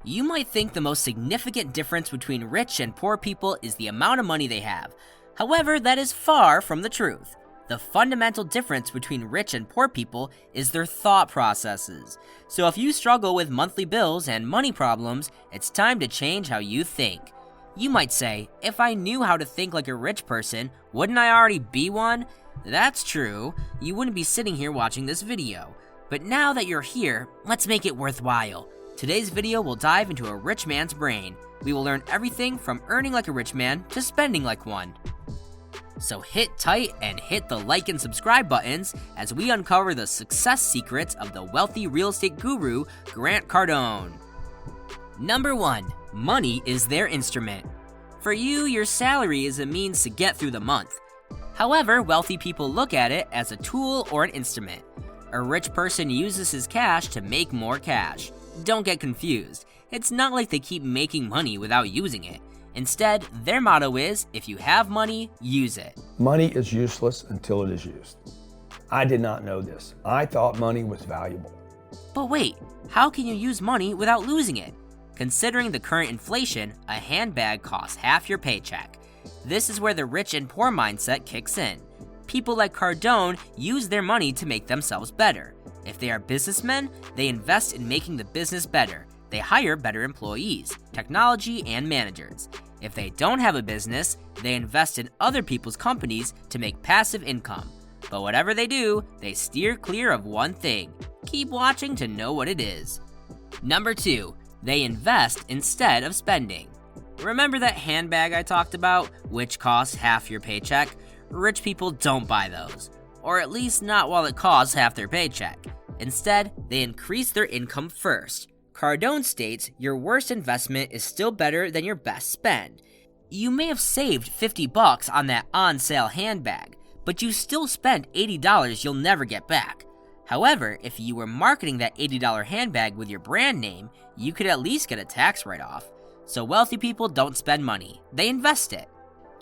You might think the most significant difference between rich and poor people is the amount of money they have. However, that is far from the truth. The fundamental difference between rich and poor people is their thought processes. So if you struggle with monthly bills and money problems, it's time to change how you think. You might say, if I knew how to think like a rich person, wouldn't I already be one? That's true. You wouldn't be sitting here watching this video. But now that you're here, let's make it worthwhile. Today's video will dive into a rich man's brain. We will learn everything from earning like a rich man to spending like one. So hit tight and hit the like and subscribe buttons as we uncover the success secrets of the wealthy real estate guru, Grant Cardone. Number 1. Money is their instrument. For you, your salary is a means to get through the month. However, wealthy people look at it as a tool or an instrument. A rich person uses his cash to make more cash. Don't get confused. It's not like they keep making money without using it. Instead, their motto is, if you have money, use it. Money is useless until it is used. I did not know this. I thought money was valuable. But wait, how can you use money without losing it? Considering the current inflation, a handbag costs half your paycheck. This is where the rich and poor mindset kicks in. People like Cardone use their money to make themselves better. If they are businessmen, they invest in making the business better. They hire better employees, technology, and managers. If they don't have a business, they invest in other people's companies to make passive income. But whatever they do, they steer clear of one thing. Keep watching to know what it is. Number 2, they invest instead of spending. Remember that handbag I talked about, which costs half your paycheck? Rich people don't buy those, or at least not while it costs half their paycheck. Instead, they increase their income first. Cardone states your worst investment is still better than your best spend. You may have saved $50 on that on-sale handbag, but you still spent $80 you'll never get back. However, if you were marketing that $80 handbag with your brand name, you could at least get a tax write-off. So wealthy people don't spend money, they invest it.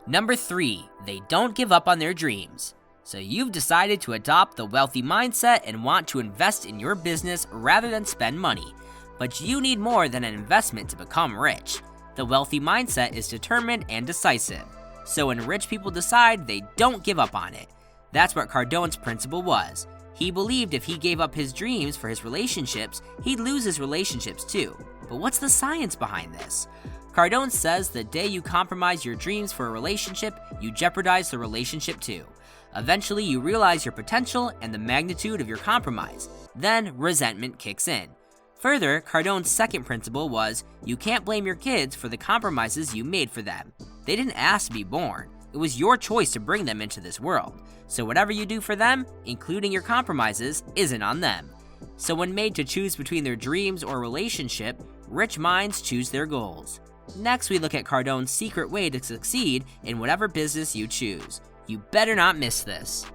Number 3, they don't give up on their dreams. So you've decided to adopt the wealthy mindset and want to invest in your business rather than spend money. But you need more than an investment to become rich. The wealthy mindset is determined and decisive. So when rich people decide, they don't give up on it. That's what Cardone's principle was. He believed if he gave up his dreams for his relationships, he'd lose his relationships too. But what's the science behind this? Cardone says the day you compromise your dreams for a relationship, you jeopardize the relationship too. Eventually, you realize your potential and the magnitude of your compromise. Then, resentment kicks in. Further, Cardone's second principle was, you can't blame your kids for the compromises you made for them. They didn't ask to be born. It was your choice to bring them into this world. So whatever you do for them, including your compromises, isn't on them. So when made to choose between their dreams or relationship, rich minds choose their goals. Next, we look at Cardone's secret way to succeed in whatever business you choose. You better not miss this.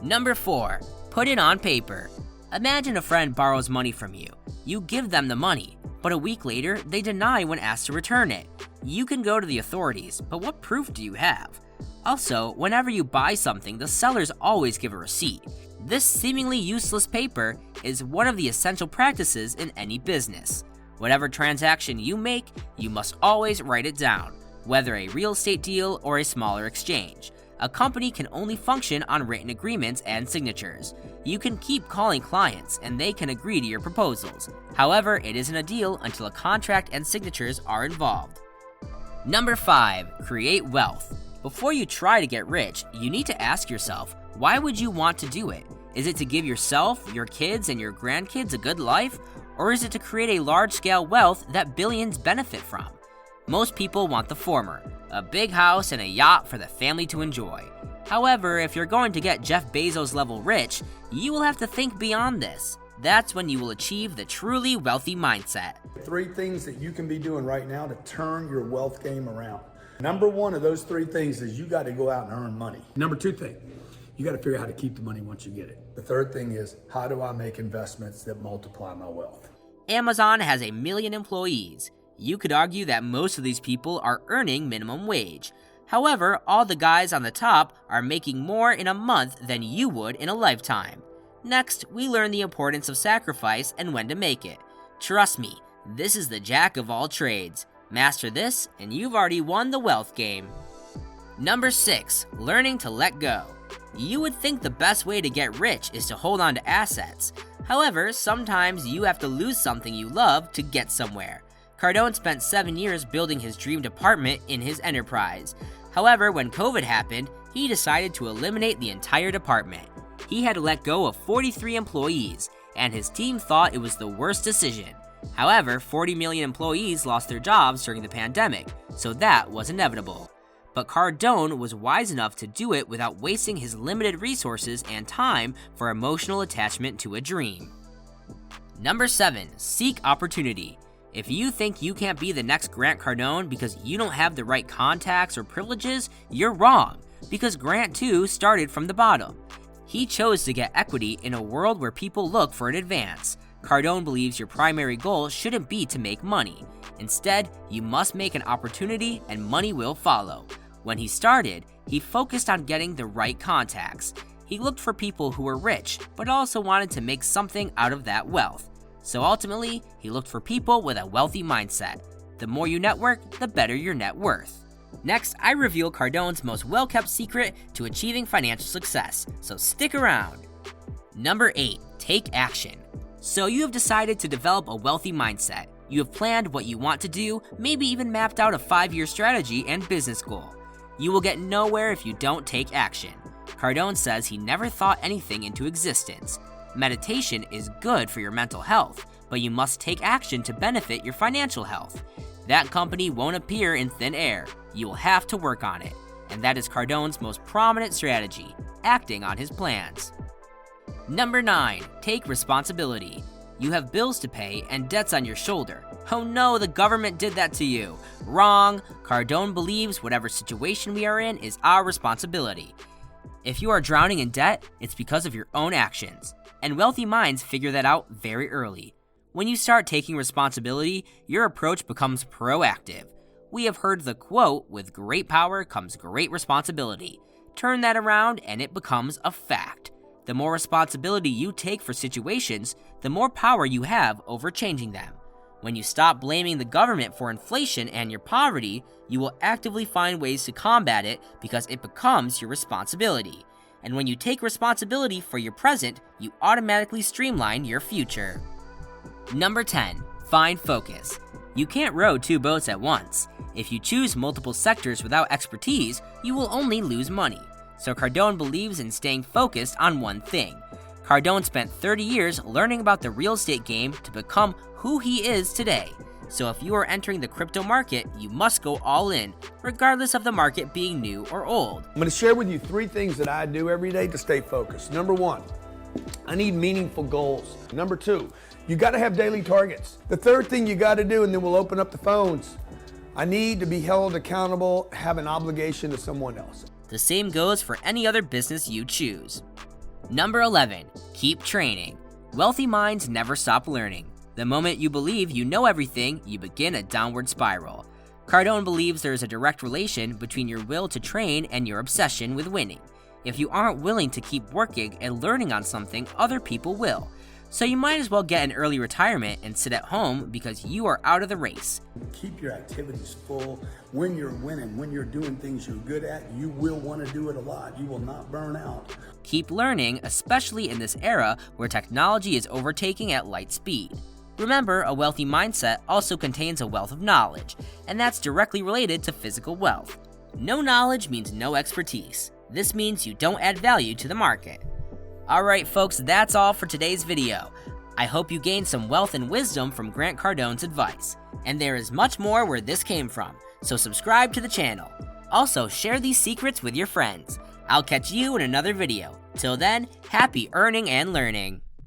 Number 4, put it on paper. Imagine a friend borrows money from you. You give them the money, but a week later, they deny when asked to return it. You can go to the authorities, but what proof do you have? Also, whenever you buy something, the sellers always give a receipt. This seemingly useless paper is one of the essential practices in any business. Whatever transaction you make, you must always write it down, whether a real estate deal or a smaller exchange. A company can only function on written agreements and signatures. You can keep calling clients and they can agree to your proposals. However, it isn't a deal until a contract and signatures are involved. Number 5, create wealth. Before you try to get rich, you need to ask yourself, why would you want to do it? Is it to give yourself, your kids, and your grandkids a good life? Or is it to create a large-scale wealth that billions benefit from? Most people want the former, a big house and a yacht for the family to enjoy. However, if you're going to get Jeff Bezos level rich, you will have to think beyond this. That's when you will achieve the truly wealthy mindset. 3 things that you can be doing right now to turn your wealth game around. Number 1 of those 3 things is you got to go out and earn money. Number 2 thing, you got to figure out how to keep the money once you get it. The 3rd thing is, how do I make investments that multiply my wealth? Amazon has 1 million employees. You could argue that most of these people are earning minimum wage. However, all the guys on the top are making more in a month than you would in a lifetime. Next, we learn the importance of sacrifice and when to make it. Trust me, This is the jack of all trades. Master this, and you've already won the wealth game. Number 6, learning to let go. You would think the best way to get rich is to hold on to assets. However, sometimes you have to lose something you love to get somewhere. Cardone spent 7 years building his dream department in his enterprise. However, when COVID happened, he decided to eliminate the entire department. He had to let go of 43 employees, and his team thought it was the worst decision. However, 40 million employees lost their jobs during the pandemic, so that was inevitable. But Cardone was wise enough to do it without wasting his limited resources and time for emotional attachment to a dream. Number 7, seek opportunity. If you think you can't be the next Grant Cardone because you don't have the right contacts or privileges, you're wrong, because Grant too started from the bottom. He chose to get equity in a world where people look for an advance. Cardone believes your primary goal shouldn't be to make money. Instead, you must make an opportunity and money will follow. When he started, he focused on getting the right contacts. He looked for people who were rich, but also wanted to make something out of that wealth. So ultimately, he looked for people with a wealthy mindset. The more you network, the better your net worth. Next, I reveal Cardone's most well-kept secret to achieving financial success, so stick around. Number 8, take action. So you have decided to develop a wealthy mindset. You have planned what you want to do, maybe even mapped out a 5-year strategy and business goal. You will get nowhere if you don't take action. Cardone says he never thought anything into existence. Meditation is good for your mental health, but you must take action to benefit your financial health. That company won't appear in thin air. You will have to work on it. And that is Cardone's most prominent strategy, acting on his plans. Number 9, take responsibility. You have bills to pay and debts on your shoulder. Oh no, the government did that to you. Wrong. Cardone believes whatever situation we are in is our responsibility. If you are drowning in debt, it's because of your own actions. And wealthy minds figure that out very early. When you start taking responsibility, your approach becomes proactive. We have heard the quote, "With great power comes great responsibility." Turn that around and it becomes a fact. The more responsibility you take for situations, the more power you have over changing them. When you stop blaming the government for inflation and your poverty, you will actively find ways to combat it because it becomes your responsibility. And when you take responsibility for your present, you automatically streamline your future. Number 10, find focus. You can't row 2 boats at once. If you choose multiple sectors without expertise, you will only lose money. So Cardone believes in staying focused on one thing. Cardone spent 30 years learning about the real estate game to become who he is today. So if you are entering the crypto market, you must go all in, regardless of the market being new or old. I'm going to share with you 3 things that I do every day to stay focused. Number 1, I need meaningful goals. Number 2, you got to have daily targets. The 3rd thing you got to do, and then we'll open up the phones, I need to be held accountable, have an obligation to someone else. The same goes for any other business you choose. Number 11, keep training. Wealthy minds never stop learning. The moment you believe you know everything, you begin a downward spiral. Cardone believes there is a direct relation between your will to train and your obsession with winning. If you aren't willing to keep working and learning on something, other people will. So you might as well get an early retirement and sit at home because you are out of the race. Keep your activities full. When you're winning, when you're doing things you're good at, you will want to do it a lot. You will not burn out. Keep learning, especially in this era where technology is overtaking at light speed. Remember, a wealthy mindset also contains a wealth of knowledge, and that's directly related to physical wealth. No knowledge means no expertise. This means you don't add value to the market. Alright folks, that's all for today's video. I hope you gained some wealth and wisdom from Grant Cardone's advice. And there is much more where this came from, so subscribe to the channel. Also, share these secrets with your friends. I'll catch you in another video. Till then, happy earning and learning.